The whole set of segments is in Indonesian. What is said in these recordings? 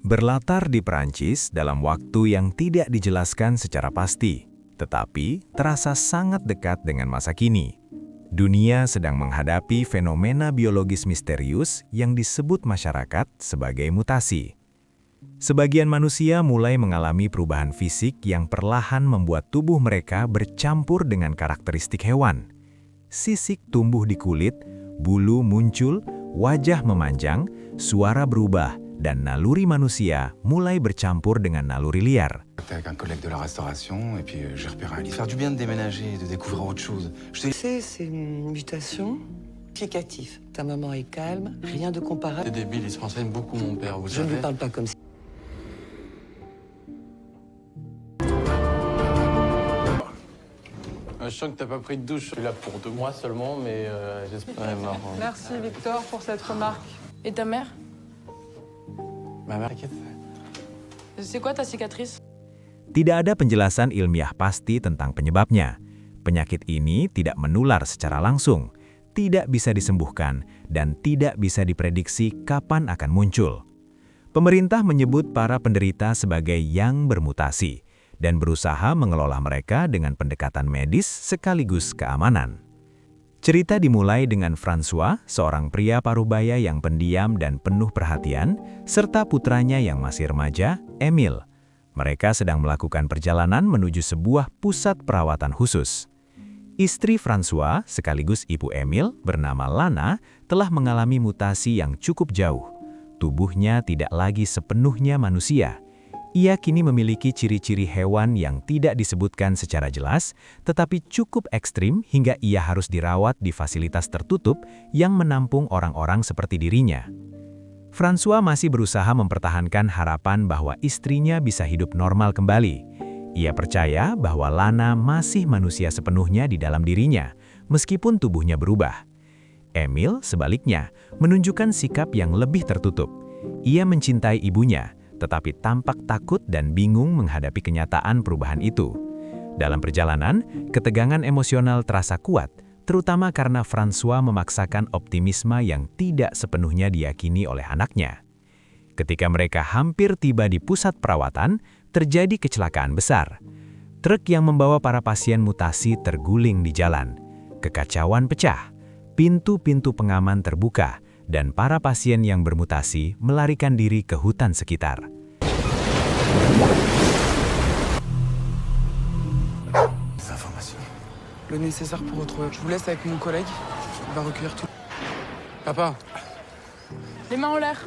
Berlatar di Perancis dalam waktu yang tidak dijelaskan secara pasti, tetapi terasa sangat dekat dengan masa kini. Dunia sedang menghadapi fenomena biologis misterius yang disebut masyarakat sebagai mutasi. Sebagian manusia mulai mengalami perubahan fisik yang perlahan membuat tubuh mereka bercampur dengan karakteristik hewan. Sisik tumbuh di kulit, bulu muncul, wajah memanjang, suara berubah, dan naluri manusia mulai bercampur dengan naluri liar. Avec un collègue de la restauration, et puis j'ai repéré un livre. Faire du bien de déménager, de découvrir autre chose. C'est une mutation significative. Ta maman est calme, rien de comparable. C'est débile, il se renseigne beaucoup, mon père, vous Je ne savez. lui parle pas comme ça. Je sens que t'as pas pris de douche. Je suis là pour 2 mois seulement, mais j'espère... Ouais, marrant. Merci Victor pour cette remarque. Et ta mère? Ma mère, t'inquiète. C'est quoi ta cicatrice? Tidak ada penjelasan ilmiah pasti tentang penyebabnya. Penyakit ini tidak menular secara langsung, tidak bisa disembuhkan, dan tidak bisa diprediksi kapan akan muncul. Pemerintah menyebut para penderita sebagai yang bermutasi dan berusaha mengelola mereka dengan pendekatan medis sekaligus keamanan. Cerita dimulai dengan François, seorang pria parubaya yang pendiam dan penuh perhatian, serta putranya yang masih remaja, Emil. Mereka sedang melakukan perjalanan menuju sebuah pusat perawatan khusus. Istri François, sekaligus ibu Emil, bernama Lana, telah mengalami mutasi yang cukup jauh. Tubuhnya tidak lagi sepenuhnya manusia. Ia kini memiliki ciri-ciri hewan yang tidak disebutkan secara jelas, tetapi cukup ekstrim hingga ia harus dirawat di fasilitas tertutup yang menampung orang-orang seperti dirinya. François masih berusaha mempertahankan harapan bahwa istrinya bisa hidup normal kembali. Ia percaya bahwa Lana masih manusia sepenuhnya di dalam dirinya, meskipun tubuhnya berubah. Emil, sebaliknya, menunjukkan sikap yang lebih tertutup. Ia mencintai ibunya, tetapi tampak takut dan bingung menghadapi kenyataan perubahan itu. Dalam perjalanan, ketegangan emosional terasa kuat, terutama karena François memaksakan optimisme yang tidak sepenuhnya diyakini oleh anaknya. Ketika mereka hampir tiba di pusat perawatan, terjadi kecelakaan besar. Truk yang membawa para pasien mutasi terguling di jalan. Kekacauan pecah, pintu-pintu pengaman terbuka, dan para pasien yang bermutasi melarikan diri ke hutan sekitar. Le nécessaire pour retrouver. Je vous laisse avec mon collègue. Il va recueillir tout. Papa, Les mains en l'air.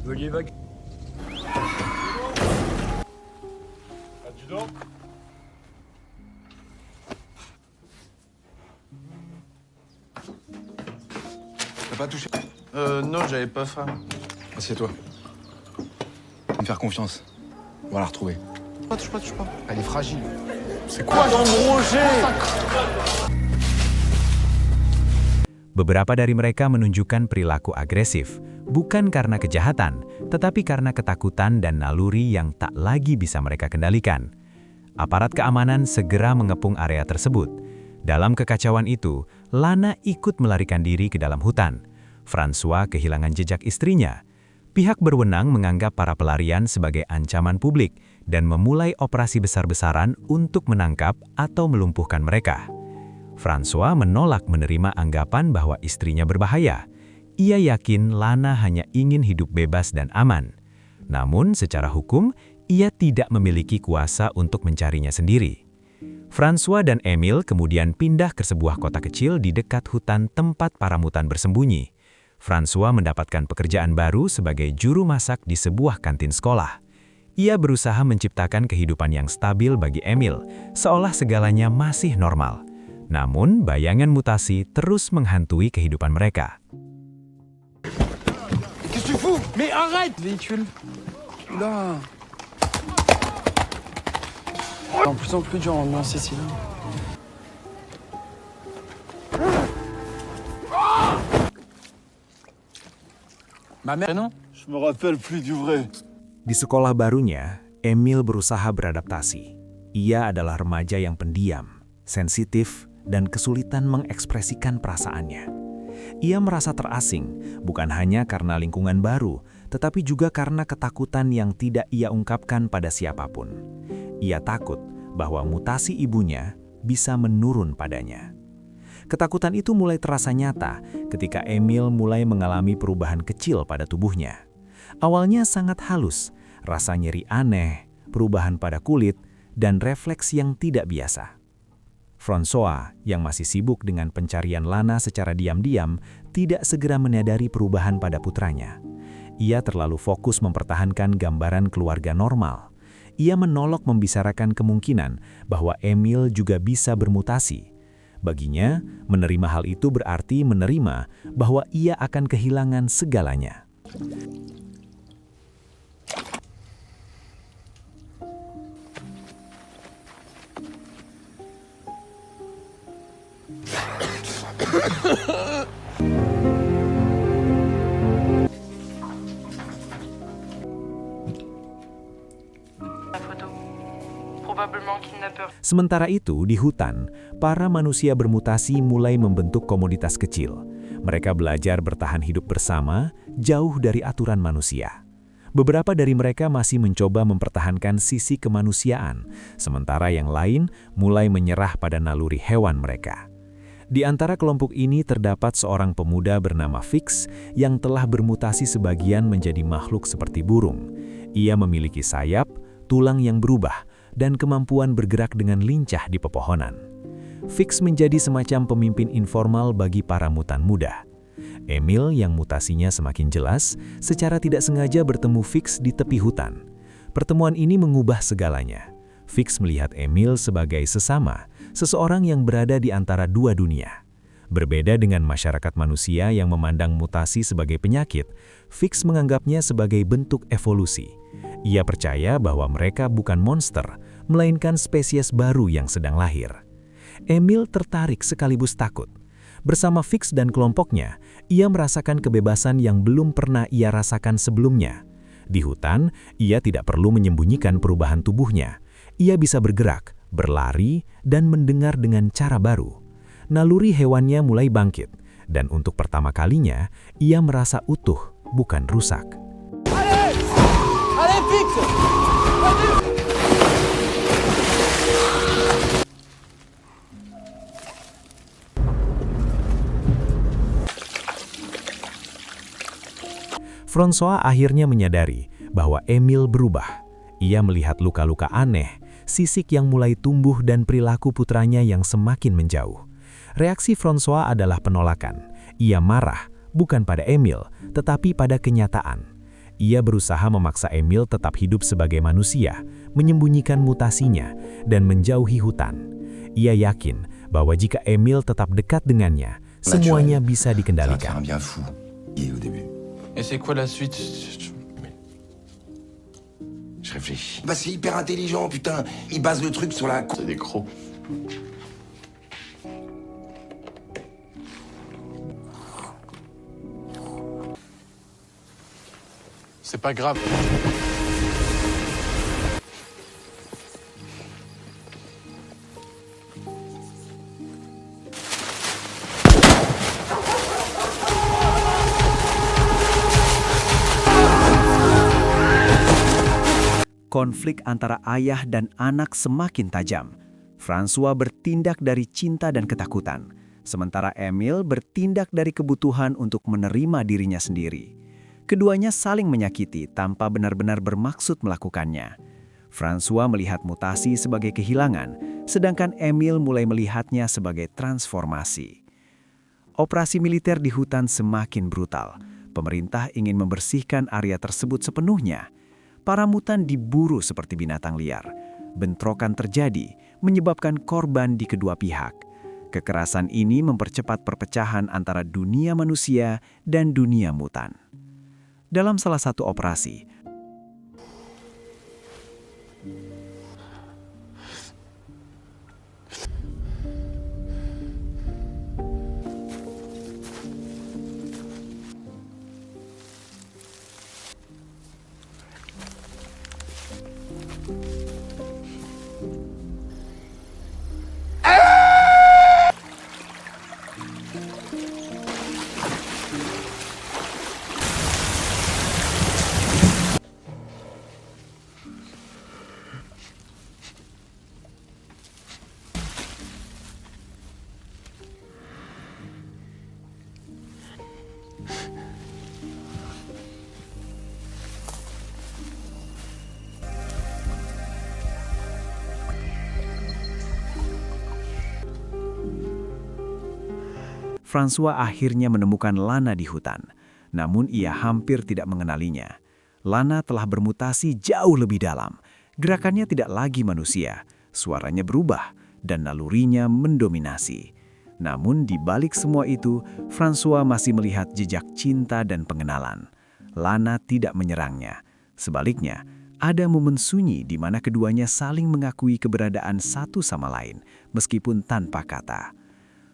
Veuillez vague. Adjudant. T'as pas touché? non, j'avais pas faim. Assieds-toi. Faut me faire confiance. On va la retrouver. Touche pas. Elle est fragile. C'est quoi ton Roger? Beberapa dari mereka menunjukkan perilaku agresif, bukan karena kejahatan, tetapi karena ketakutan dan naluri yang tak lagi bisa mereka kendalikan. Aparat keamanan segera mengepung area tersebut. Dalam kekacauan itu, Lana ikut melarikan diri ke dalam hutan. François kehilangan jejak istrinya. Pihak berwenang menganggap para pelarian sebagai ancaman publik dan memulai operasi besar-besaran untuk menangkap atau melumpuhkan mereka. François menolak menerima anggapan bahwa istrinya berbahaya. Ia yakin Lana hanya ingin hidup bebas dan aman. Namun secara hukum, ia tidak memiliki kuasa untuk mencarinya sendiri. François dan Emil kemudian pindah ke sebuah kota kecil di dekat hutan tempat para mutan bersembunyi. François mendapatkan pekerjaan baru sebagai juru masak di sebuah kantin sekolah. Ia berusaha menciptakan kehidupan yang stabil bagi Emil, seolah segalanya masih normal. Namun, bayangan mutasi terus menghantui kehidupan mereka. Qu'est-ce que tu fous? Mais arrête! Véhicule. Là. En plus en plus dur en Sicile. Ma mère. Prénom? Je me rappelle plus du vrai. Di sekolah barunya, Emil berusaha beradaptasi. Ia adalah remaja yang pendiam, sensitif, dan kesulitan mengekspresikan perasaannya. Ia merasa terasing, bukan hanya karena lingkungan baru, tetapi juga karena ketakutan yang tidak ia ungkapkan pada siapapun. Ia takut bahwa mutasi ibunya bisa menurun padanya. Ketakutan itu mulai terasa nyata ketika Emil mulai mengalami perubahan kecil pada tubuhnya. Awalnya sangat halus, rasa nyeri aneh, perubahan pada kulit, dan refleks yang tidak biasa. François, yang masih sibuk dengan pencarian Lana secara diam-diam, tidak segera menyadari perubahan pada putranya. Ia terlalu fokus mempertahankan gambaran keluarga normal. Ia menolak membicarakan kemungkinan bahwa Emil juga bisa bermutasi. Baginya, menerima hal itu berarti menerima bahwa ia akan kehilangan segalanya. Sementara itu, di hutan, para manusia bermutasi mulai membentuk komunitas kecil. Mereka belajar bertahan hidup bersama, jauh dari aturan manusia. Beberapa dari mereka masih mencoba mempertahankan sisi kemanusiaan, sementara yang lain mulai menyerah pada naluri hewan mereka. Di antara kelompok ini terdapat seorang pemuda bernama Fix yang telah bermutasi sebagian menjadi makhluk seperti burung. Ia memiliki sayap, tulang yang berubah, dan kemampuan bergerak dengan lincah di pepohonan. Fix menjadi semacam pemimpin informal bagi para mutan muda. Emil yang mutasinya semakin jelas, secara tidak sengaja bertemu Fix di tepi hutan. Pertemuan ini mengubah segalanya. Fix melihat Emil sebagai sesama, seseorang yang berada di antara dua dunia. Berbeda dengan masyarakat manusia yang memandang mutasi sebagai penyakit, Fix menganggapnya sebagai bentuk evolusi. Ia percaya bahwa mereka bukan monster, melainkan spesies baru yang sedang lahir. Emil tertarik sekaligus takut. Bersama Fix dan kelompoknya, ia merasakan kebebasan yang belum pernah ia rasakan sebelumnya. Di hutan, ia tidak perlu menyembunyikan perubahan tubuhnya. Ia bisa bergerak, berlari, dan mendengar dengan cara baru. Naluri hewannya mulai bangkit, dan untuk pertama kalinya, ia merasa utuh, bukan rusak. Allez, Fix! François akhirnya menyadari bahwa Emil berubah. Ia melihat luka-luka aneh, sisik yang mulai tumbuh dan perilaku putranya yang semakin menjauh. Reaksi François adalah penolakan. Ia marah, bukan pada Emil, tetapi pada kenyataan. Ia berusaha memaksa Emil tetap hidup sebagai manusia, menyembunyikan mutasinya, dan menjauhi hutan. Ia yakin bahwa jika Emil tetap dekat dengannya, semuanya bisa Ça va te faire dikendalikan. un bien fou, au début. Et c'est quoi la suite? Je réfléchis. Bah c'est hyper intelligent, putain. Il base le truc sur la... C'est des crocs. C'est pas grave. Konflik antara ayah dan anak semakin tajam. François bertindak dari cinta dan ketakutan, sementara Emil bertindak dari kebutuhan untuk menerima dirinya sendiri. Keduanya saling menyakiti tanpa benar-benar bermaksud melakukannya. François melihat mutasi sebagai kehilangan, sedangkan Emil mulai melihatnya sebagai transformasi. Operasi militer di hutan semakin brutal. Pemerintah ingin membersihkan area tersebut sepenuhnya. Para mutan diburu seperti binatang liar. Bentrokan terjadi, menyebabkan korban di kedua pihak. Kekerasan ini mempercepat perpecahan antara dunia manusia dan dunia mutan. Dalam salah satu operasi, François akhirnya menemukan Lana di hutan, namun ia hampir tidak mengenalinya. Lana telah bermutasi jauh lebih dalam. Gerakannya tidak lagi manusia, suaranya berubah, dan nalurinya mendominasi. Namun di balik semua itu, François masih melihat jejak cinta dan pengenalan. Lana tidak menyerangnya. Sebaliknya, ada momen sunyi di mana keduanya saling mengakui keberadaan satu sama lain, meskipun tanpa kata.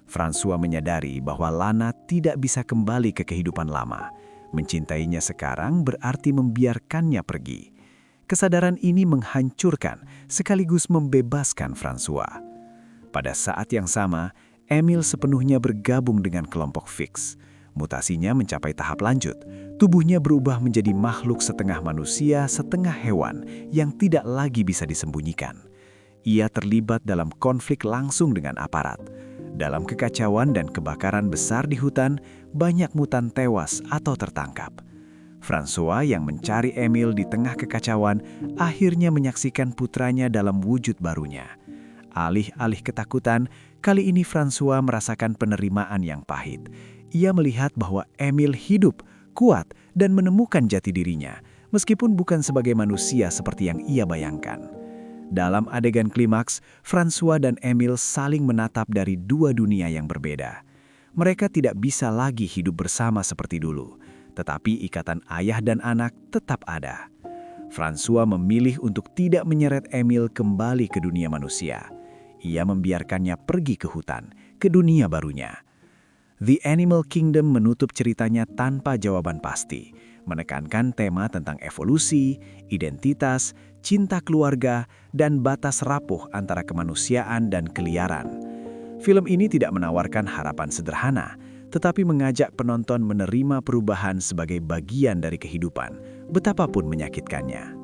François menyadari bahwa Lana tidak bisa kembali ke kehidupan lama. Mencintainya sekarang berarti membiarkannya pergi. Kesadaran ini menghancurkan sekaligus membebaskan François. Pada saat yang sama, Emil sepenuhnya bergabung dengan kelompok Fix. Mutasinya mencapai tahap lanjut. Tubuhnya berubah menjadi makhluk setengah manusia, setengah hewan yang tidak lagi bisa disembunyikan. Ia terlibat dalam konflik langsung dengan aparat. Dalam kekacauan dan kebakaran besar di hutan, banyak mutan tewas atau tertangkap. François yang mencari Emil di tengah kekacauan akhirnya menyaksikan putranya dalam wujud barunya. Alih-alih ketakutan, kali ini François merasakan penerimaan yang pahit. Ia melihat bahwa Emil hidup, kuat, dan menemukan jati dirinya, meskipun bukan sebagai manusia seperti yang ia bayangkan. Dalam adegan klimaks, François dan Emil saling menatap dari dua dunia yang berbeda. Mereka tidak bisa lagi hidup bersama seperti dulu, tetapi ikatan ayah dan anak tetap ada. François memilih untuk tidak menyeret Emil kembali ke dunia manusia. Ia membiarkannya pergi ke hutan, ke dunia barunya. The Animal Kingdom menutup ceritanya tanpa jawaban pasti, menekankan tema tentang evolusi, identitas, cinta keluarga, dan batas rapuh antara kemanusiaan dan keliaran. Film ini tidak menawarkan harapan sederhana, tetapi mengajak penonton menerima perubahan sebagai bagian dari kehidupan, betapapun menyakitkannya.